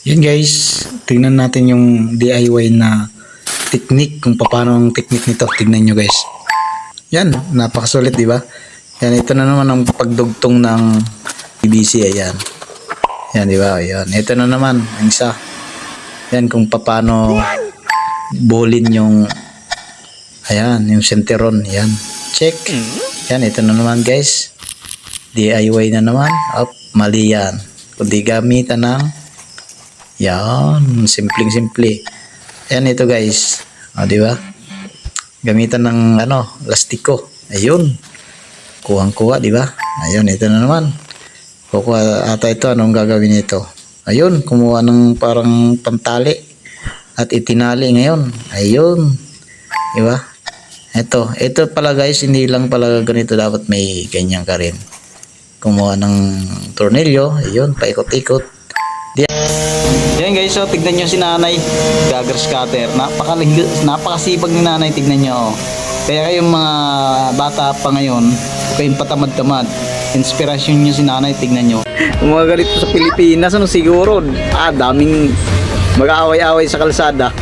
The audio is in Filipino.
Yan guys, tingnan natin yung DIY na technique, kung paano ang technique nito. Tingnan nyo guys. Yan, napakasulit, di ba? Yan, ito na naman ang pagdugtong ng PVC. Ayan. Yan, di ba? Ayan. Ito na naman, ang isa. Yan, kung paano bolin yung ayan, yung senteron. Yan. Check. Yan, ito na naman guys. DIY na naman. Up, mali yan. Kundi gamitan ng yan, simpleng-simple. Yan ito guys. O, di ba? Gamitan ng lastiko. Ayun. Kuhang-kuha, di ba? Ayun, ito na naman. Kukuha ata ito, anong gagawin nito? Ayun, kumuha ng parang pantali at itinali ngayon. Ayun. Di ba? Ito pala guys, hindi lang pala ganito, dapat may ganyan ka rin. Kumuha ng tornilyo, ayun, paikot-ikot. Yan guys, so tignan nyo si nanay, gaggers cutter. Napakasipag ni nanay, tignan nyo. Kaya kayong mga bata pa ngayon, kayong patamad-tamad, inspirasyon nyo si nanay, tignan nyo. Kung mga ganito sa Pilipinas, siguro, daming mag-aaway-aaway sa kalsada.